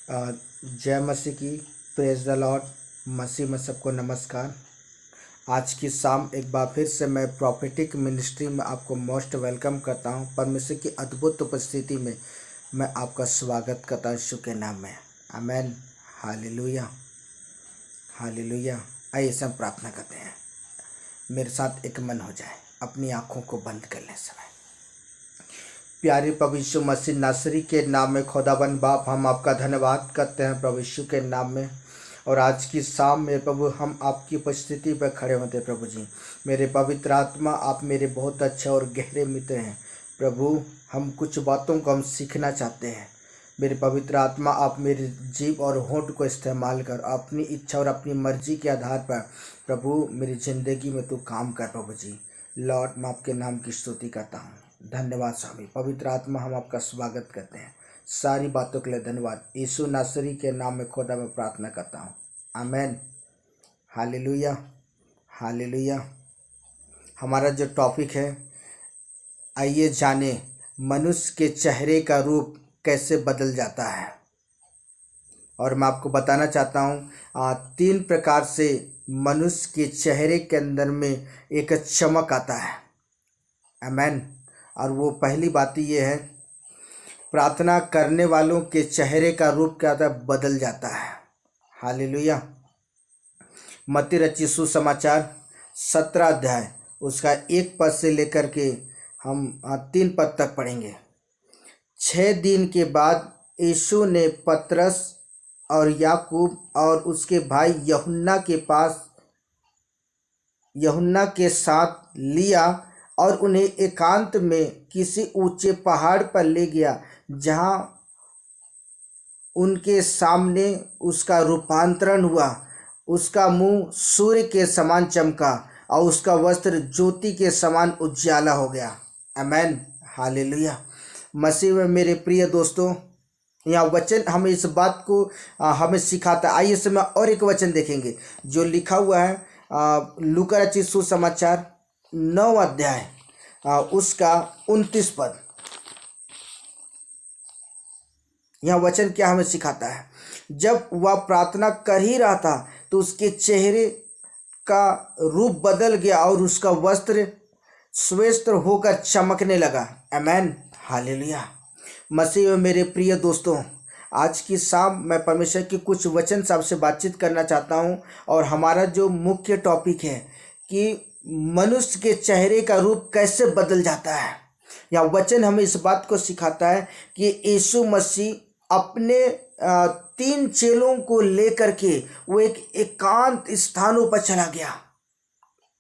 जय मसीह की। Praise the Lord. मसीह में सबको नमस्कार। आज की शाम एक बार फिर से मैं प्रॉफिटिक मिनिस्ट्री में आपको मोस्ट वेलकम करता हूं। परमेश्वर की अद्भुत उपस्थिति में मैं आपका स्वागत करता हूं यीशु के नाम में। आमेन। Hallelujah, hallelujah. आइए सब प्रार्थना करते हैं। मेरे साथ एक मन हो जाए, अपनी आँखों को बंद कर लें। समय प्यारे प्रभु यीशु मसीह नासरी के नाम में खुदाबंद बाप, हम आपका धन्यवाद करते हैं प्रभु यीशु के नाम में। और आज की शाम में प्रभु हम आपकी उपस्थिति पर खड़े होते हैं। प्रभु जी, मेरे पवित्र आत्मा, आप मेरे बहुत अच्छे और गहरे मित्र हैं प्रभु। हम कुछ बातों को हम सीखना चाहते हैं। मेरे पवित्र आत्मा, आप मेरी जीभ और होंठ को इस्तेमाल कर अपनी इच्छा और अपनी मर्जी के आधार पर प्रभु मेरी ज़िंदगी में तू काम कर प्रभु जी। लॉर्ड, मैं आपके नाम की स्तुति करता हूँ। धन्यवाद स्वामी। पवित्र आत्मा, हम आपका स्वागत करते हैं। सारी बातों के लिए धन्यवाद। यीशु नासरी के नाम में खुदा मैं प्रार्थना करता हूँ। आमेन। Hallelujah, hallelujah. हमारा जो टॉपिक है, आइए जाने मनुष्य के चेहरे का रूप कैसे बदल जाता है। और मैं आपको बताना चाहता हूँ 3 प्रकार से मनुष्य के चेहरे के अंदर में एक चमक आता है। आमेन। और वो पहली बात ये है, प्रार्थना करने वालों के चेहरे का रूप क्या होता है? बदल जाता है। हालेलुया। मत्ती रचित सुसमाचार 17 अध्याय उसका 1 पद से लेकर के हम 3 पद तक पढ़ेंगे। 6 दिन के बाद यीशु ने पतरस और याकूब और उसके भाई यूहन्ना के साथ लिया और उन्हें एकांत में किसी ऊंचे पहाड़ पर ले गया, जहां उनके सामने उसका रूपांतरण हुआ। उसका मुंह सूर्य के समान चमका और उसका वस्त्र ज्योति के समान उज्याला हो गया। आमेन। हालेलुया। मसीह में मेरे प्रिय दोस्तों, यहाँ वचन हमें इस बात को हमें सिखाता है। आइए से मैं और एक वचन देखेंगे जो लिखा हुआ है लूका रचित सुसमाचार 9 अध्याय उसका 29 पद। यह वचन क्या हमें सिखाता है? जब वह प्रार्थना कर ही रहा था तो उसके चेहरे का रूप बदल गया और उसका वस्त्र श्वेत होकर चमकने लगा। आमेन। हालेलुया। मसीह में मेरे प्रिय दोस्तों, आज की शाम मैं परमेश्वर के कुछ वचन से आपसे बातचीत करना चाहता हूं। और हमारा जो मुख्य टॉपिक है कि मनुष्य के चेहरे का रूप कैसे बदल जाता है। यह वचन हमें इस बात को सिखाता है कि यीशु मसीह अपने 3 चेलों को लेकर के वो एक एकांत स्थानों पर चला गया।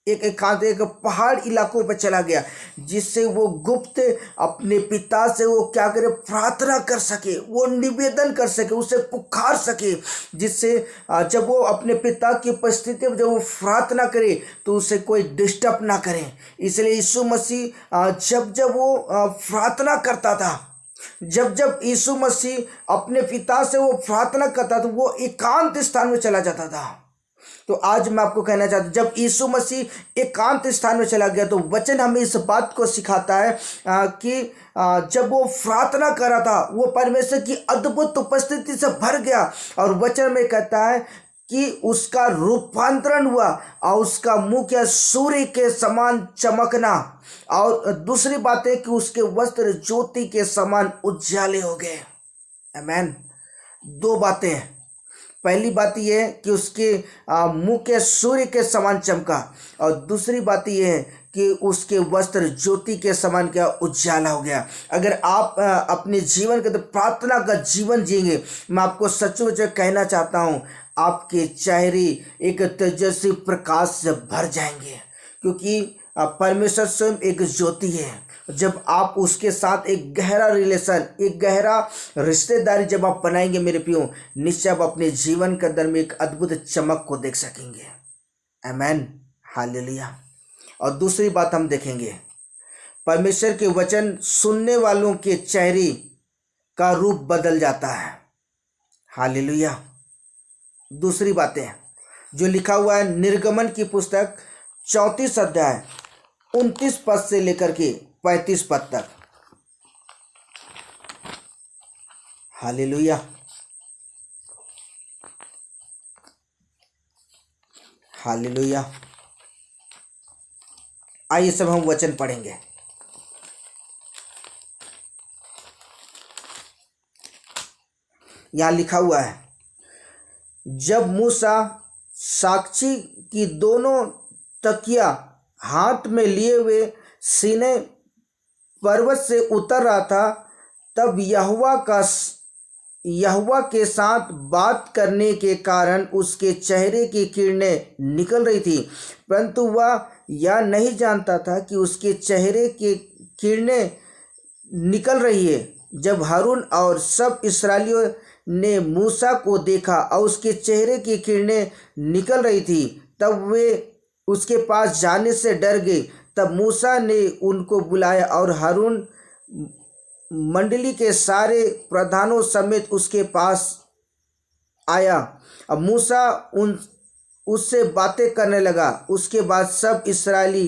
एक पहाड़ इलाकों पर चला गया, जिससे वो गुप्त अपने पिता से वो क्या करे? प्रार्थना कर सके, वो निवेदन कर सके, उसे पुकार सके, जिससे जब वो अपने पिता की उपस्थिति में जब वो प्रार्थना करे तो उसे कोई डिस्टर्ब ना करे। इसलिए यीशु मसीह जब वो प्रार्थना करता था, जब यीशु मसीह अपने पिता से वो प्रार्थना करता था, वो एकांत स्थान में चला जाता था। तो आज मैं आपको कहना चाहता हूं, जब यीशु मसीह एकांत स्थान में चला गया तो वचन हमें इस बात को सिखाता है कि जब वो प्रार्थना कर रहा था, वो परमेश्वर की अद्भुत उपस्थिति से भर गया। और वचन में कहता है कि उसका रूपांतरण हुआ और उसका मुंह क्या? सूर्य के समान चमकना। और दूसरी बात है कि उसके वस्त्र ज्योति के समान उज्याले हो गए। आमेन। 2 बातें हैं। पहली बात यह है कि उसके मुंह के सूर्य के समान चमका, और दूसरी बात यह है कि उसके वस्त्र ज्योति के समान क्या? उज्याला हो गया। अगर आप अपने जीवन के तो प्रार्थना का जीवन जिएंगे, मैं आपको सचमुच कहना चाहता हूं, आपके चेहरे एक तेजस्वी प्रकाश से भर जाएंगे, क्योंकि परमेश्वर स्वयं एक ज्योति है। जब आप उसके साथ एक गहरा रिलेशन, एक गहरा रिश्तेदारी जब आप बनाएंगे मेरे प्रियो, निश्चय आप अपने जीवन के अंदर में एक अद्भुत चमक को देख सकेंगे। आमेन। हालेलुया। और दूसरी बात हम देखेंगे, परमेश्वर के वचन सुनने वालों के चेहरे का रूप बदल जाता है। हालेलुया। दूसरी बातें जो लिखा हुआ है निर्गमन की पुस्तक 34 अध्याय 29 पद से लेकर के 35 पद तक। हालेलुया। हालेलुया। आइए सब हम वचन पढ़ेंगे। यहाँ लिखा हुआ है, जब मूसा साक्षी की दोनों तकिया हाथ में लिए हुए सीनै पर्वत से उतर रहा था, तब यहोवा के साथ बात करने के कारण उसके चेहरे की किरणें निकल रही थी, परंतु वह यह नहीं जानता था कि उसके चेहरे की किरणें निकल रही है। जब हारून और सब इस्राएलियों ने मूसा को देखा और उसके चेहरे की किरणें निकल रही थी, तब वे उसके पास जाने से डर गए। तब मूसा ने उनको बुलाया और हारून मंडली के सारे प्रधानों समेत उसके पास आया। अब मूसा उससे बातें करने लगा। उसके बाद सब इस्राएली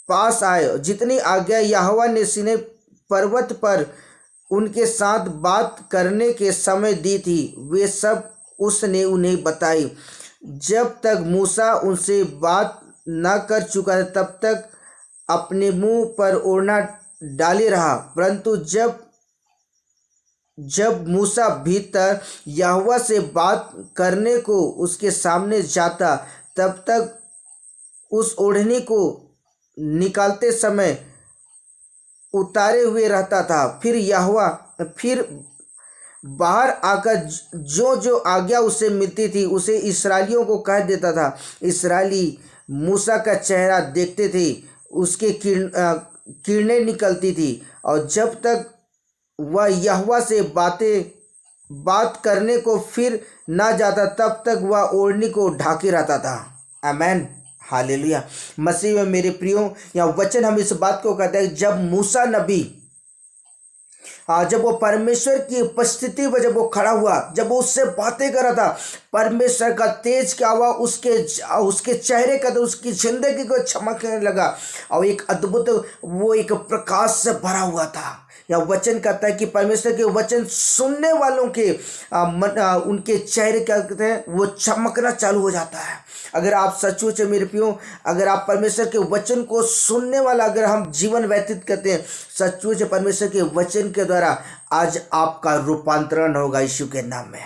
पास आए। जितनी आज्ञा यहोवा ने सीनै पर्वत पर उनके साथ बात करने के समय दी थी, वे सब उसने उन्हें बताई। जब तक मूसा उनसे बात न कर चुका था, तब तक अपने मुंह पर ओढ़ना डाले रहा। परंतु जब मूसा भीतर यहोवा से बात करने को उसके सामने जाता, तब तक उस ओढ़नी को निकालते समय उतारे हुए रहता था। फिर बाहर आकर जो जो आज्ञा उसे मिलती थी उसे इस्राएलियों को कह देता था। इस्राएली मूसा का चेहरा देखते थे, उसके किरणें निकलती थी, और जब तक वह यहोवा से बात करने को फिर ना जाता, तब तक वह ओढ़नी को ढाके रहता था। आमेन, हालेलुया। मसीह में मेरे प्रियो, या वचन हम इस बात को कहते हैं, जब मूसा नबी जब वो परमेश्वर की उपस्थिति में जब वो खड़ा हुआ, जब वो उससे बातें कर रहा था, परमेश्वर का तेज क्या हुआ, उसके चेहरे का, तो उसकी जिंदगी को चमकने लगा और एक अद्भुत, वो एक प्रकाश से भरा हुआ था। यह वचन कहता है कि परमेश्वर के वचन सुनने वालों के उनके चेहरे क्या कहते हैं, वो चमकना चालू हो जाता है। अगर आप सचमुच मेरे प्रियो, अगर आप परमेश्वर के वचन को सुनने वाला अगर हम जीवन व्यतीत करते हैं, सचमुच परमेश्वर के वचन के द्वारा आज आपका रूपांतरण होगा यीशु के नाम में।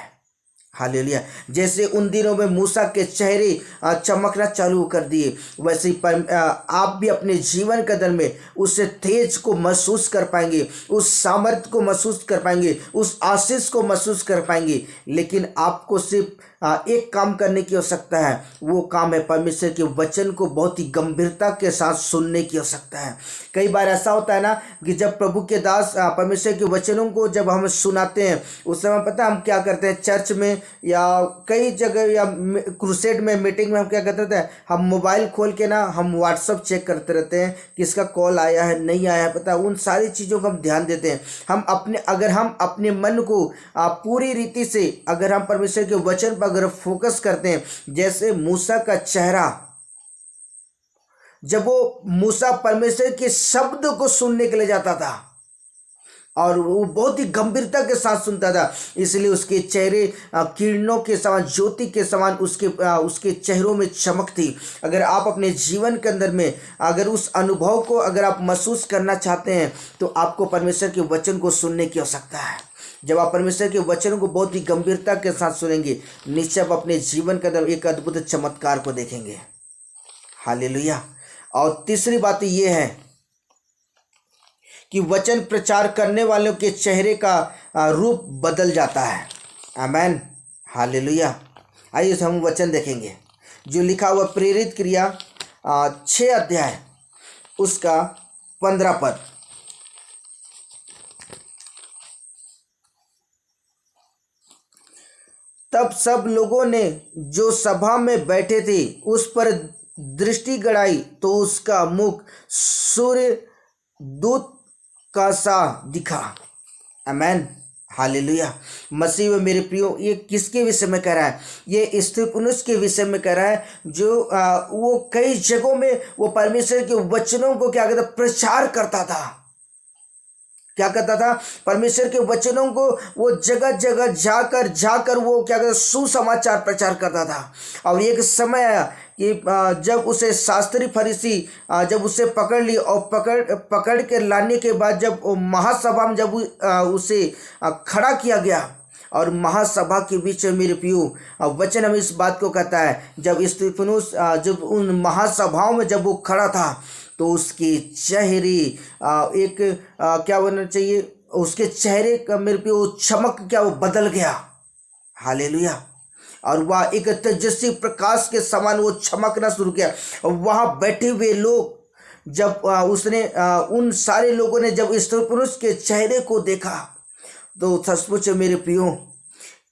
हालेलुया। जैसे उन दिनों में मूसा के चेहरे चमकना चालू कर दिए, वैसे ही आप भी अपने जीवन के अंदर में उस तेज को महसूस कर पाएंगे, उस सामर्थ्य को महसूस कर पाएंगे, उस आशीष को महसूस कर पाएंगे। लेकिन आपको सिर्फ एक काम करने की आवश्यकता है, वो काम है परमेश्वर के वचन को बहुत ही गंभीरता के साथ सुनने की आवश्यकता है। कई बार ऐसा होता है ना कि जब प्रभु के दास परमेश्वर के वचनों को जब हम सुनाते हैं, उस समय पता हम क्या करते हैं, चर्च में या कई जगह या क्रूसेड में, मीटिंग में हम क्या करते हैं, हम मोबाइल खोल के ना हम व्हाट्सअप चेक करते रहते हैं, किसका कॉल आया है नहीं आया है, पता उन सारी चीज़ों को हम ध्यान देते हैं। अगर हम अपने मन को पूरी रीति से अगर हम परमेश्वर के वचन पर अगर फोकस करते हैं, जैसे मूसा का चेहरा, जब वो मूसा परमेश्वर के शब्द को सुनने के लिए जाता था और वो बहुत ही गंभीरता के साथ सुनता था, इसलिए उसके चेहरे किरणों के समान, ज्योति के समान उसके चेहरों में चमक थी। अगर आप अपने जीवन के अंदर में अगर उस अनुभव को अगर आप महसूस करना चाहते हैं, तो आपको परमेश्वर के वचन को सुनने की आवश्यकता है। जब आप परमेश्वर के वचनों को बहुत ही गंभीरता के साथ सुनेंगे, निश्चय आप अपने जीवन के अंदर एक अद्भुत चमत्कार को देखेंगे। हालेलुया। और तीसरी बात ये है कि वचन प्रचार करने वालों के चेहरे का रूप बदल जाता है। आमेन, हालेलुया। आइए हम वचन देखेंगे जो लिखा हुआ प्रेरित क्रिया 6 अध्याय उसका 15 पद। तब सब लोगों ने जो सभा में बैठे थे उस पर दृष्टि गड़ाई, तो उसका मुख सूर्य दूत का सा दिखा। आमेन, हालेलुया। मसीह में मेरे प्रियो, ये किसके विषय में कह रहा है? ये स्त्री पुरुष के विषय में कह रहा है जो वो कई जगहों में वो परमेश्वर के वचनों को क्या कहता प्रचार करता था। क्या करता था, परमेश्वर के वचनों को वो जगह जगह जाकर वो क्या करता, सुसमाचार प्रचार करता था। और एक समय आया कि जब उसे शास्त्री फरीसी जब उसे पकड़ ली और पकड़ के लाने के बाद जब महासभा में जब उसे खड़ा किया गया, और महासभा के बीच में मेरे प्रियो वचन हमें इस बात को कहता है, जब स्तिफनुस जब उन महासभाओं में जब वो खड़ा था तो उसके चेहरे एक क्या बोलना चाहिए, उसके चेहरे का मेरे प्रियो चमक क्या वो बदल गया। हालेलुया। और वह एक तेजस्वी प्रकाश के समान वो चमकना शुरू किया। वहाँ बैठे हुए लोग जब उसने उन सारे लोगों ने जब स्तिफनुस के चेहरे को देखा तो सचमुच मेरे प्रियो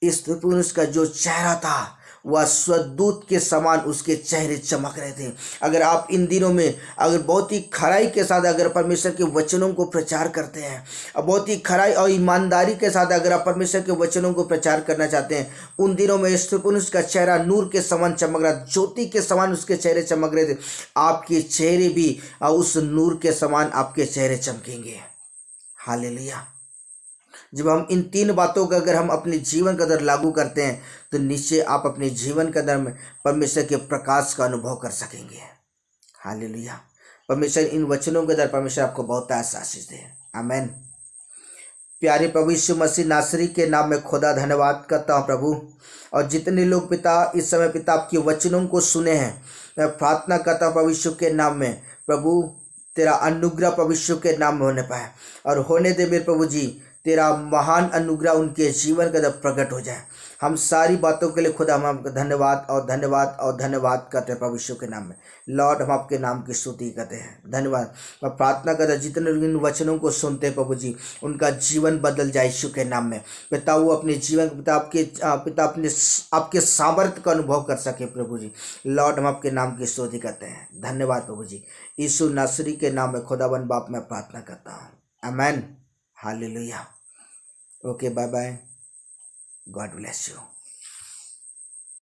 स्तिफनुस का जो चेहरा था वह स्वदूत के समान उसके चेहरे चमक रहे थे। अगर आप इन दिनों में अगर बहुत ही खराई के साथ अगर परमेश्वर के वचनों को प्रचार करते हैं, और बहुत ही खराई और ईमानदारी के साथ अगर आप परमेश्वर के वचनों को प्रचार करना चाहते हैं, उन दिनों में स्तिफनुस का चेहरा नूर के समान चमक रहा, ज्योति के समान उसके चेहरे चमक रहे थे। आपके चेहरे भी उस नूर के समान आपके चेहरे चमकेंगे। हालेलुया। जब हम इन 3 बातों का अगर हम अपने जीवन के अंदर लागू करते हैं तो निश्चय आप अपने जीवन के अंदर में परमेश्वर के प्रकाश का अनुभव कर सकेंगे। हालेलुया। परमेश्वर इन वचनों के अंदर परमेश्वर आपको बहुत आशीष दे। आमीन। प्यारे प्रभु यीशु मसीह नासरी के नाम में खुदा धन्यवाद करता हूँ प्रभु। और जितने लोग पिता इस समय पिता आपके वचनों को सुने हैं, मैं प्रार्थना करता हूँ प्रभु यीशु के नाम में, प्रभु तेरा अनुग्रह प्रभु यीशु के नाम में होने पाए और होने दे मेरे प्रभु जी, तेरा महान अनुग्रह उनके जीवन के अंदर प्रकट हो जाए। हम सारी बातों के लिए खुदा हम आपका धन्यवाद और धन्यवाद और धन्यवाद करते हैं प्रभु यीशु के नाम में। लॉर्ड हम आपके नाम की स्तुति करते हैं, धन्यवाद। मैं प्रार्थना करता जितने लोग इन वचनों को सुनते हैं प्रभु जी, उनका जीवन बदल जाए यीशु के नाम में। पिता वो अपने जीवन पिता अपने आपके सामर्थ्य का अनुभव कर सके प्रभु जी। लॉर्ड हम आपके नाम की स्तुति करते हैं, धन्यवाद प्रभु जी। यीशु नासरी के नाम में खुदावन बाप मैं प्रार्थना करता हूँ, आमीन। Hallelujah. Okay, bye bye, God bless you.